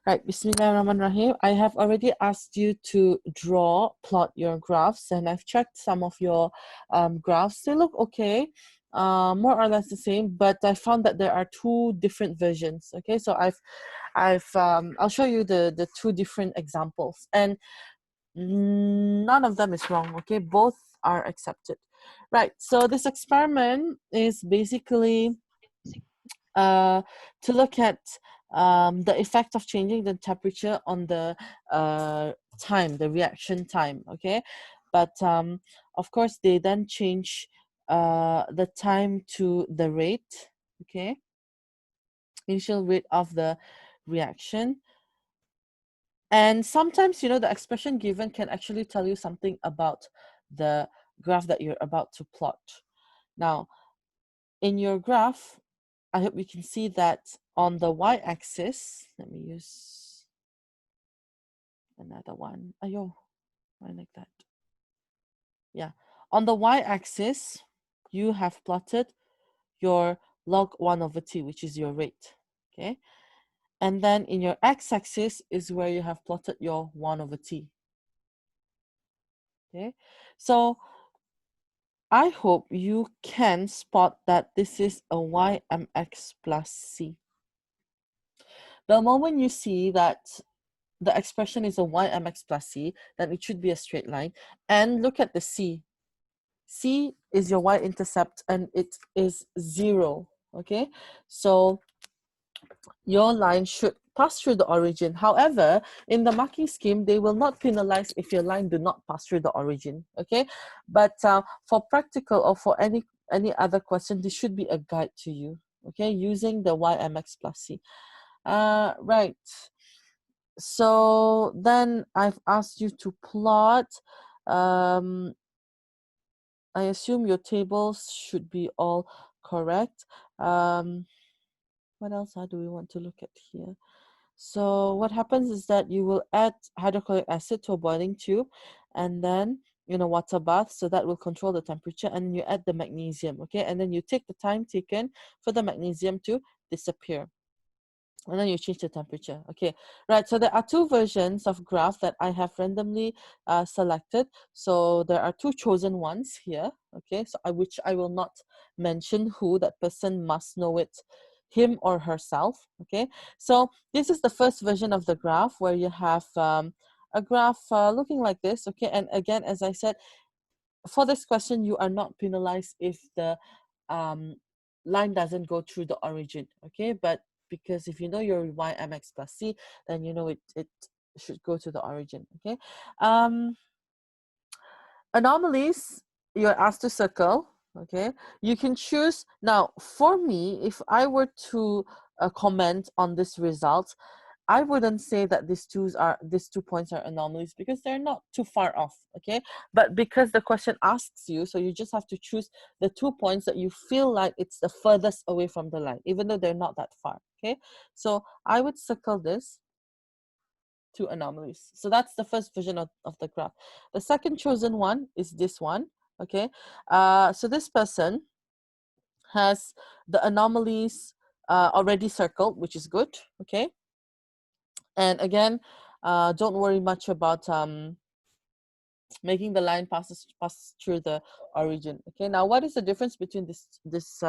Right, Bismillahirrahmanirrahim. I have already asked you to plot your graphs, and I've checked some of your graphs. They look okay, more or less the same, but I found that there are two different versions. Okay, so I'll show you the two different examples, and none of them is wrong. Okay, both are accepted. Right, so this experiment is basically to look at the effect of changing the temperature on the time, the reaction time, okay? But of course, they then change the time to the rate, okay? Initial rate of the reaction. And sometimes, you know, the expression given can actually tell you something about the graph that you're about to plot. Now, in your graph, I hope you can see that on the y-axis, let me use another one. Ayo, why like that? Yeah, on the y-axis, you have plotted your log 1 over t, which is your rate, okay? And then in your x-axis is where you have plotted your 1 over t, okay? So I hope you can spot that this is a y-mx plus c. The moment you see that the expression is a y-mx plus c, then it should be a straight line. And look at the c. C is your y-intercept and it is 0, okay? So your line should pass through the origin. However, in the marking scheme, they will not penalize if your line do not pass through the origin, okay? But for practical or for any other question, this should be a guide to you, okay? Using the y-mx plus c. Right. So then I've asked you to plot. I assume your tables should be all correct. What else do we want to look at here? So what happens is that you will add hydrochloric acid to a boiling tube and then in a water bath, so that will control the temperature, and you add the magnesium, okay? And then you take the time taken for the magnesium to disappear. And then you change the temperature. Okay, right. So there are two versions of graph that I have randomly selected. So there are two chosen ones here. Okay, so which I will not mention who. That person must know it, him or herself. Okay, so this is the first version of the graph where you have a graph looking like this. Okay, and again, as I said, for this question, you are not penalized if the line doesn't go through the origin. Okay, but because if you know your y-mx plus c, then you know it should go to the origin. Okay, anomalies you're asked to circle. Okay, you can choose. Now for me, if I were to comment on this result, I wouldn't say that these two points are anomalies because they're not too far off, okay? But because the question asks you, so you just have to choose the 2 points that you feel like it's the furthest away from the line, even though they're not that far, okay? So I would circle this, 2 anomalies. So that's the first version of the graph. The second chosen one is this one, okay? So this person has the anomalies already circled, which is good, okay? And again, don't worry much about making the line pass through the origin. Okay, now what is the difference between this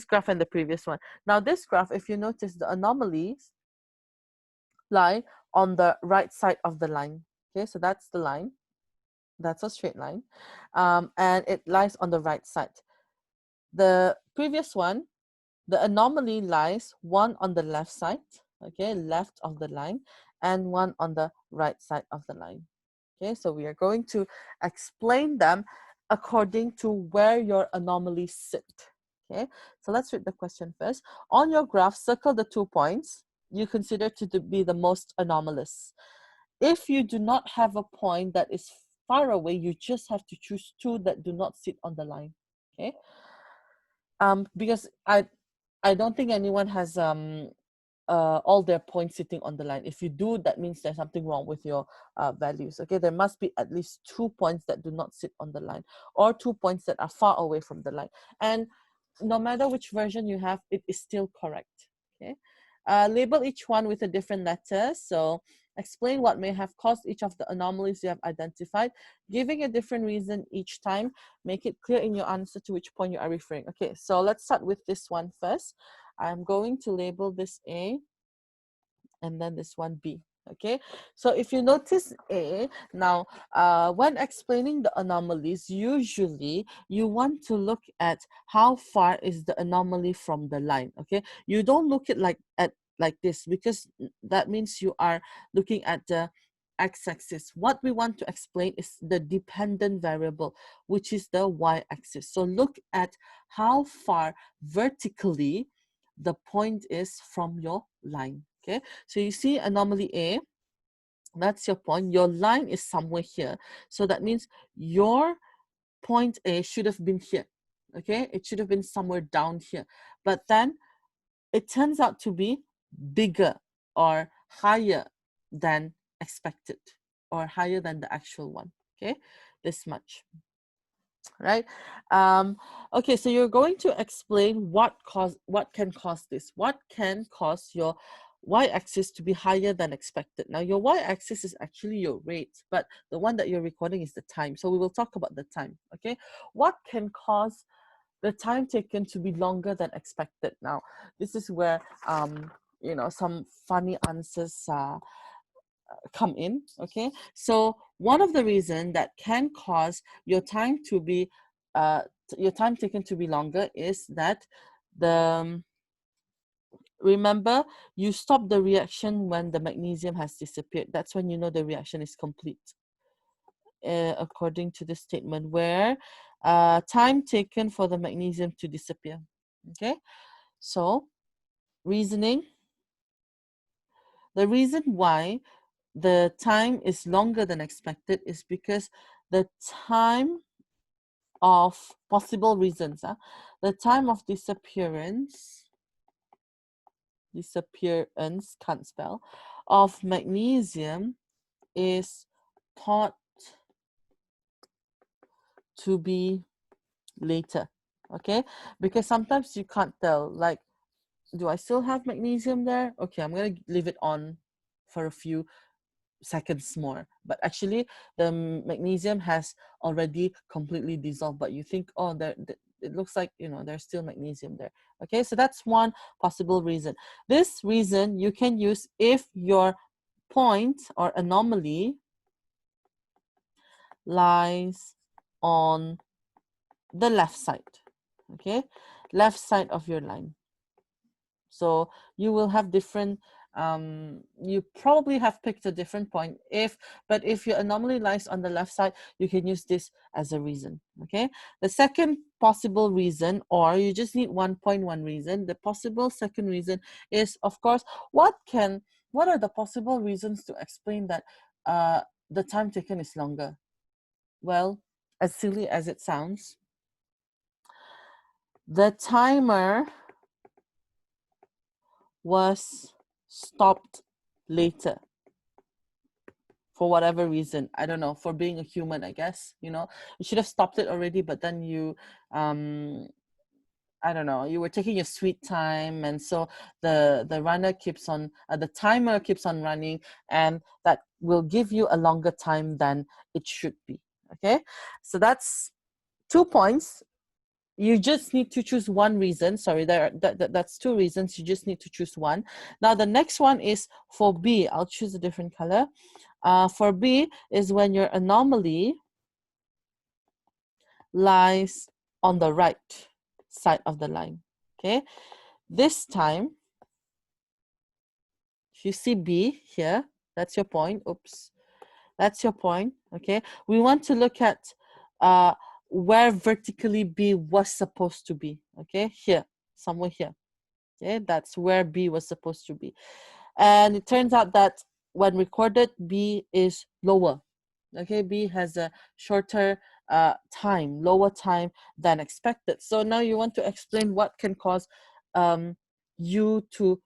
graph and the previous one? Now this graph, if you notice, the anomalies lie on the right side of the line. Okay, so that's the line. That's a straight line. And it lies on the right side. The previous one, the anomaly lies one on the left side, okay, left of the line, and one on the right side of the line. Okay, so we are going to explain them according to where your anomalies sit. Okay, so let's read the question first. On your graph, circle the 2 points you consider to be the most anomalous. If you do not have a point that is far away, you just have to choose 2 that do not sit on the line. Okay, because I don't think anyone has all their points sitting on the line. If you do, that means there's something wrong with your values. Okay, there must be at least 2 points that do not sit on the line, or 2 points that are far away from the line. And no matter which version you have, it is still correct. Okay, Label each one with a different letter. So explain what may have caused each of the anomalies you have identified, giving a different reason each time. Make it clear in your answer to which point you are referring. Okay, so let's start with this one first. I'm going to label this A and then this one B. Okay, so if you notice A, now when explaining the anomalies, usually you want to look at how far is the anomaly from the line. Okay, you don't look at like this, because that means you are looking at the x-axis. What we want to explain is the dependent variable, which is the y-axis. So look at how far vertically the point is from your line. Okay, so you see anomaly A, that's your point. Your line is somewhere here. So that means your point A should have been here. Okay, it should have been somewhere down here. But then it turns out to be bigger or higher than expected, or higher than the actual one. Okay, this much. Right. Okay, so you're going to explain what can cause this, what can cause your y-axis to be higher than expected. Now your y-axis is actually your rate, but the one that you're recording is the time, so we will talk about the time. Okay, what can cause the time taken to be longer than expected? Now this is where you know, some funny answers come in. Okay, so one of the reasons that can cause your time to be your time taken to be longer is that the remember, you stop the reaction when the magnesium has disappeared. That's when you know the reaction is complete, according to the statement, where time taken for the magnesium to disappear. Okay, so reasoning, the reason why the time is longer than expected is because the time of possible reasons, the time of disappearance, can't spell, of magnesium is thought to be later. Okay, because sometimes you can't tell, like, do I still have magnesium there? Okay, I'm gonna leave it on for a few seconds more, but actually the magnesium has already completely dissolved, but you think, oh, it looks like, you know, there's still magnesium there. Okay, so that's one possible reason. This reason you can use if your point or anomaly lies on the left side. Okay, left side of your line. So you will have different, you probably have picked a different point, but if your anomaly lies on the left side, you can use this as a reason. Okay, the second possible reason, or you just need 1.1 reason, the possible second reason is, of course, what are the possible reasons to explain that the time taken is longer? Well, as silly as it sounds, the timer was stopped later for whatever reason. I don't know, for being a human, I guess. You know, you should have stopped it already, but then you I don't know, you were taking your sweet time, and so the runner keeps on the timer keeps on running, and that will give you a longer time than it should be. Okay, so that's 2 points. You just need to choose one reason. Sorry, that's 2 reasons. You just need to choose one. Now the next one is for B. I'll choose a different color. For B is when your anomaly lies on the right side of the line. Okay, this time, if you see B here, that's your point. Oops, that's your point. Okay, we want to look at where vertically B was supposed to be. Okay, here, somewhere here. Okay, that's where B was supposed to be. And it turns out that when recorded, B is lower. Okay, B has a shorter time, lower time than expected. So now you want to explain what can cause you to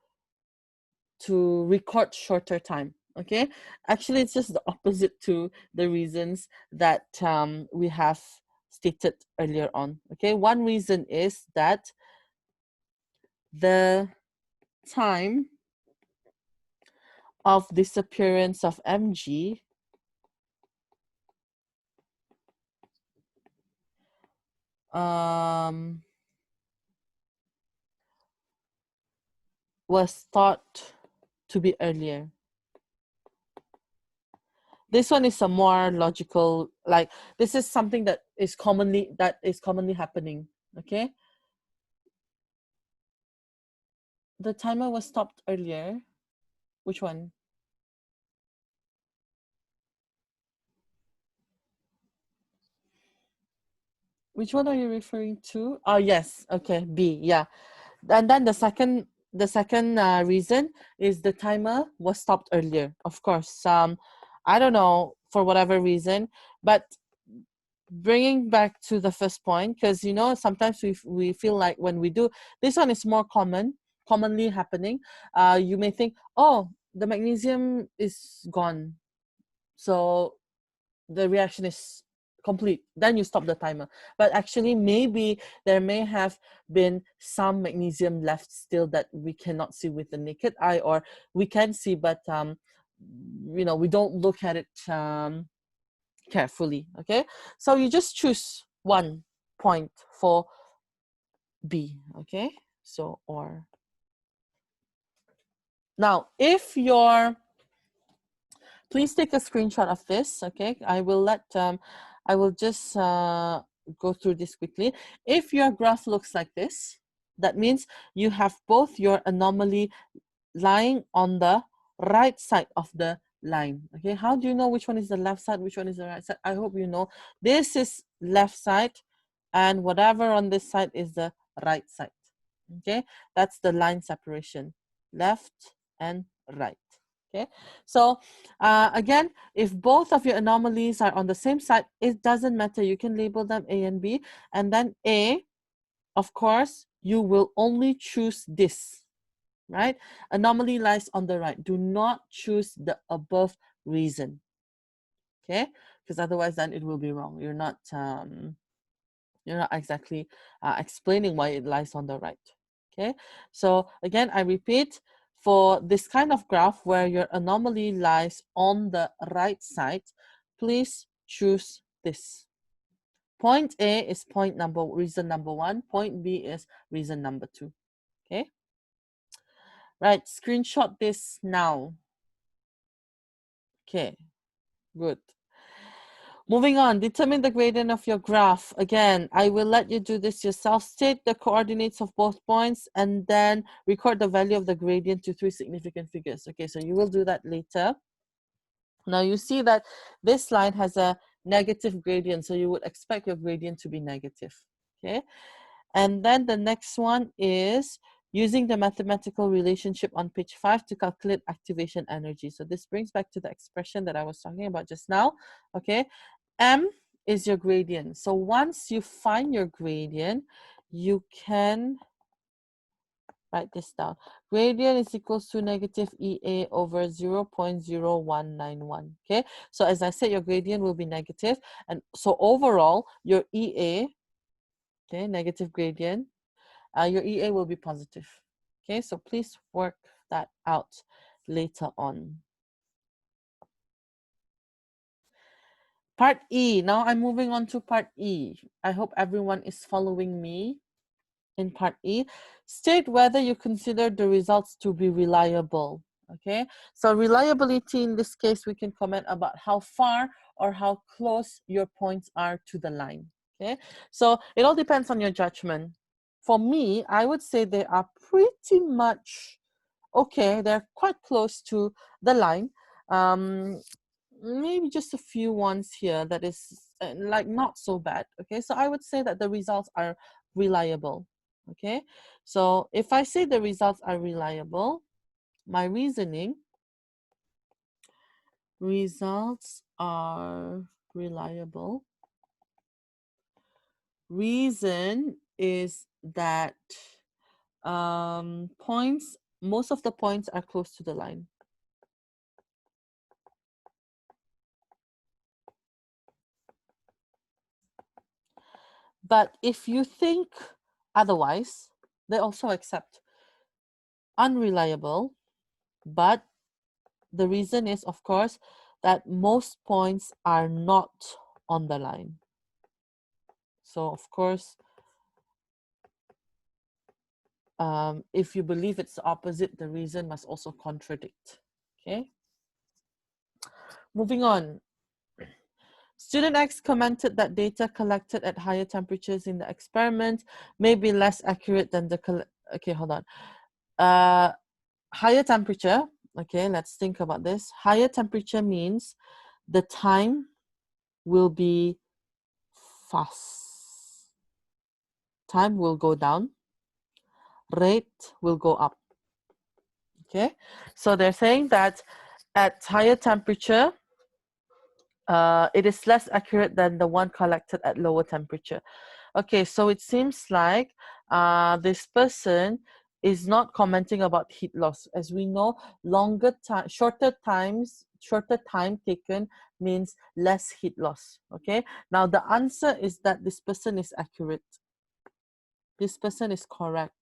record shorter time. Okay, actually it's just the opposite to the reasons that we have stated earlier on. Okay, one reason is that the time of disappearance of mg was thought to be earlier. This one is a more logical, like this is something that is commonly happening. Okay, the timer was stopped earlier. Which one? Which one are you referring to? Oh yes, okay, B. Yeah, and then the second reason is the timer was stopped earlier. Of course, I don't know, for whatever reason, but bringing back to the first point, because you know sometimes we feel like when we do this one is more commonly happening. You may think, oh, the magnesium is gone, so the reaction is complete, then you stop the timer. But actually maybe there may have been some magnesium left still that we cannot see with the naked eye, or we can see, but you know, we don't look at it carefully. Okay, so you just choose 1 point for B. Okay, so or now if you're, please take a screenshot of this. Okay, I will just go through this quickly. If your graph looks like this, that means you have both your anomaly lying on the right side of the line. Okay, how do you know which one is the left side, which one is the right side? I hope you know this is left side, and whatever on this side is the right side. Okay, that's the line separation, left and right. Okay, so again, if both of your anomalies are on the same side, it doesn't matter. You can label them A and B, and then A, of course, you will only choose this, right? Anomaly lies on the right. Do not choose the above reason, okay? Because otherwise then it will be wrong. You're not exactly explaining why it lies on the right. Okay, so again, I repeat, for this kind of graph where your anomaly lies on the right side, please choose this. Point A is reason number 1. Point B is reason number 2. Okay, right, screenshot this now. Okay, good. Moving on, determine the gradient of your graph. Again, I will let you do this yourself. State the coordinates of both points and then record the value of the gradient to 3 significant figures. Okay, so you will do that later. Now you see that this line has a negative gradient, so you would expect your gradient to be negative. Okay, and then the next one is using the mathematical relationship on page 5 to calculate activation energy. So this brings back to the expression that I was talking about just now. Okay, M is your gradient. So once you find your gradient, you can write this down. Gradient is equals to negative EA over 0.0191. Okay, so as I said, your gradient will be negative, and so overall your EA, okay, negative gradient, your EA will be positive. Okay, so please work that out later on. Part E. Now I'm moving on to part E. I hope everyone is following me. In part E, state whether you consider the results to be reliable. Okay, so reliability in this case, we can comment about how far or how close your points are to the line. Okay, so it all depends on your judgment. For me, I would say they are pretty much okay. They're quite close to the line. Maybe just a few ones here that is like not so bad. Okay, so I would say that the results are reliable. Okay, so if I say the results are reliable, my reasoning, results are reliable. Reason is that points, most of the points are close to the line. But if you think otherwise, they also accept unreliable, but The reason is, of course, that most points are not on the line. So, of course, if you believe it's the opposite, the reason must also contradict. Okay. Moving on. Student X commented that data collected at higher temperatures in the experiment may be less accurate than the okay, hold on. Higher temperature, okay, let's think about this. Higher temperature means the time will be fast. Time will go down, rate will go up. Okay, so they're saying that at higher temperature, it is less accurate than the one collected at lower temperature. Okay, so it seems like this person is not commenting about heat loss. As we know, shorter time taken means less heat loss. Okay, now the answer is that this person is accurate. This person is correct.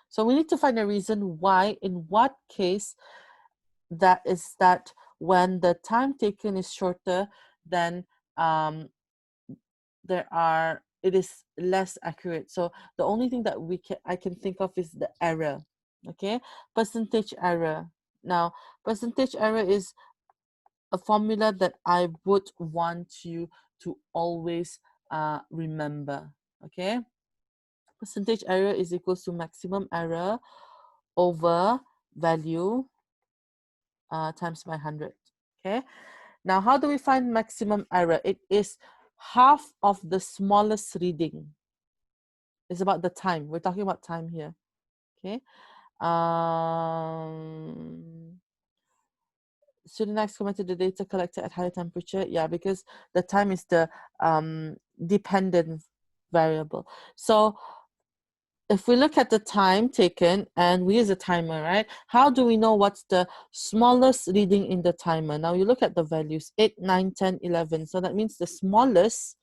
So we need to find a reason why, in what case, that is that when the time taken is shorter, then it is less accurate. So the only thing that I can think of is the error. Okay, percentage error. Now, percentage error is a formula that I would want you to always remember. Okay, percentage error is equals to maximum error over value times by 100. Okay, now how do we find maximum error? It is half of the smallest reading. It's about the time. We're talking about time here. Okay. Student X commented the data collected at higher temperature. Yeah, because the time is the dependent variable. So if we look at the time taken and we use a timer, right? How do we know what's the smallest reading in the timer? Now you look at the values 8, 9, 10, 11. So that means the smallest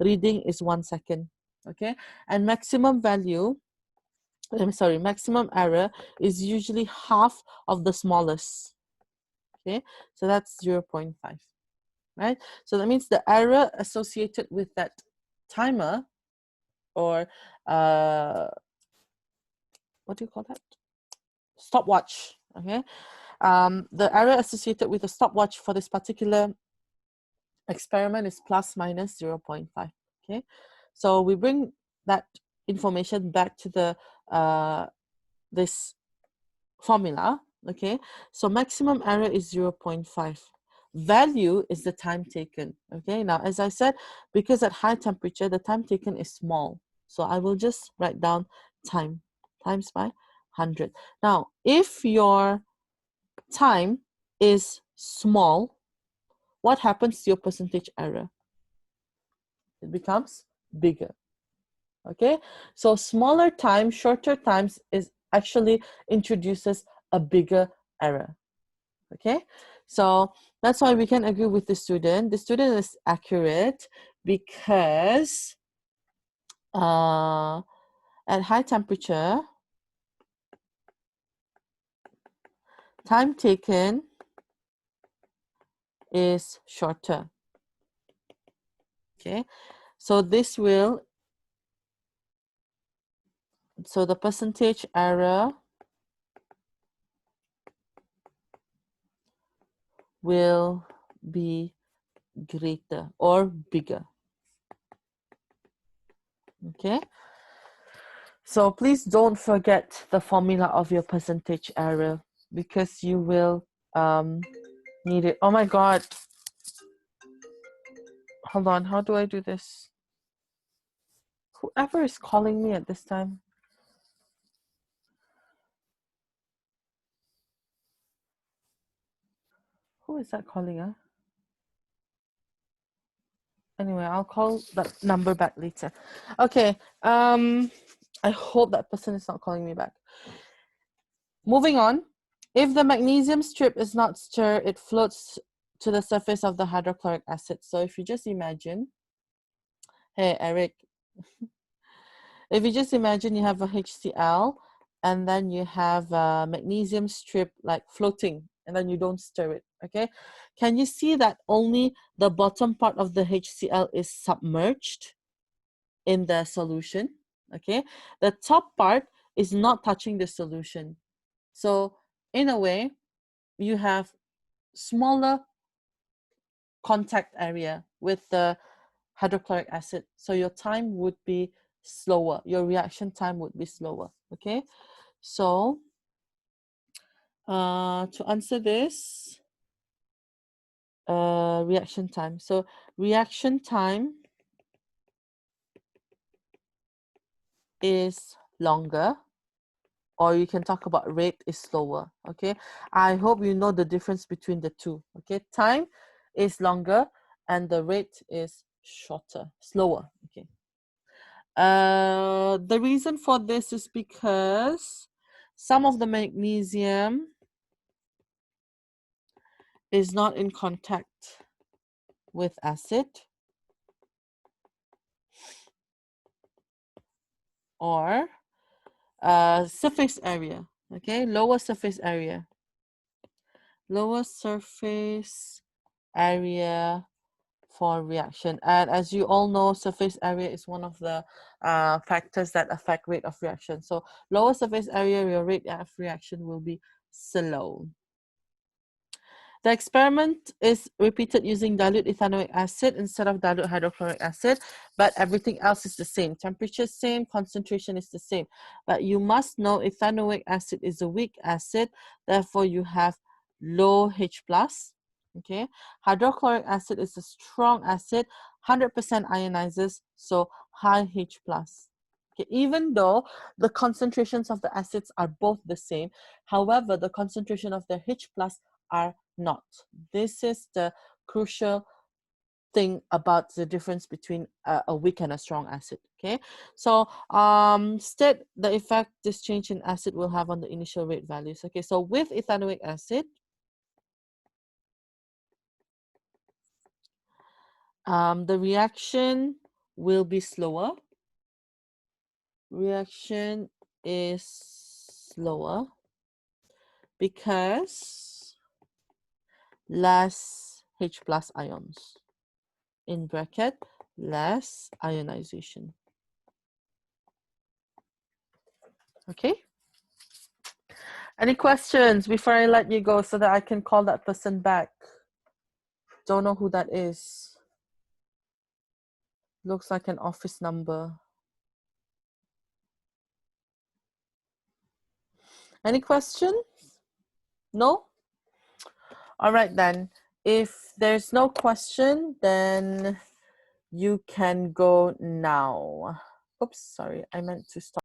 reading is 1 second. Okay. And maximum value, maximum error is usually half of the smallest. Okay, so that's 0.5, right? So that means the error associated with that timer, or what do you call that? Stopwatch. Okay, the error associated with the stopwatch for this particular experiment is plus minus 0.5. Okay, so we bring that information back to the this formula. Okay, so maximum error is 0.5. Value is the time taken. Okay, now as I said, because at high temperature the time taken is small, so I will just write down time times by 100. Now if your time is small, what happens to your percentage error? It becomes bigger. Okay, so smaller time, shorter times is actually introduces a bigger error. Okay, so that's why we can agree with the student. The student is accurate because at high temperature, time taken is shorter. Okay, so the percentage error will be greater or bigger. Okay, so please don't forget the formula of your percentage error, because you will need it. Oh my god, hold on, how do I do this? Whoever is calling me at this time. Who is that calling? Anyway, I'll call that number back later. Okay, I hope that person is not calling me back. Moving on. If the magnesium strip is not stirred, it floats to the surface of the hydrochloric acid. So if you just imagine, hey Eric, if you just imagine you have a HCl and then you have a magnesium strip like floating and then you don't stir it, okay? Can you see that only the bottom part of the HCl is submerged in the solution, okay? The top part is not touching the solution. So in a way, you have smaller contact area with the hydrochloric acid. So your time would be slower. Your reaction time would be slower, okay? So to answer this, reaction time. So reaction time is longer, or you can talk about rate is slower, okay? I hope you know the difference between the two, okay? Time is longer and the rate is shorter, slower, okay? The reason for this is because some of the magnesium is not in contact with acid, or surface area, okay? Lower surface area for reaction. And as you all know, surface area is one of the factors that affect rate of reaction. So lower surface area, your rate of reaction will be slow. The experiment is repeated using dilute ethanoic acid instead of dilute hydrochloric acid, but everything else is the same. Temperature same, concentration is the same. But you must know ethanoic acid is a weak acid, therefore you have low H+. Okay, hydrochloric acid is a strong acid, 100% ionizes, so high H+. Okay, even though the concentrations of the acids are both the same, however, the concentration of the H+ are not. This is the crucial thing about the difference between a weak and a strong acid. Okay, so state the effect this change in acid will have on the initial rate values. Okay, so with ethanoic acid, the reaction will be slower. Reaction is slower because less H+ ions, in bracket, less ionization. Okay, any questions before I let you go so that I can call that person back? Don't know who that is. Looks like an office number. Any questions? No? All right then. If there's no question, then you can go now. Oops, sorry, I meant to stop.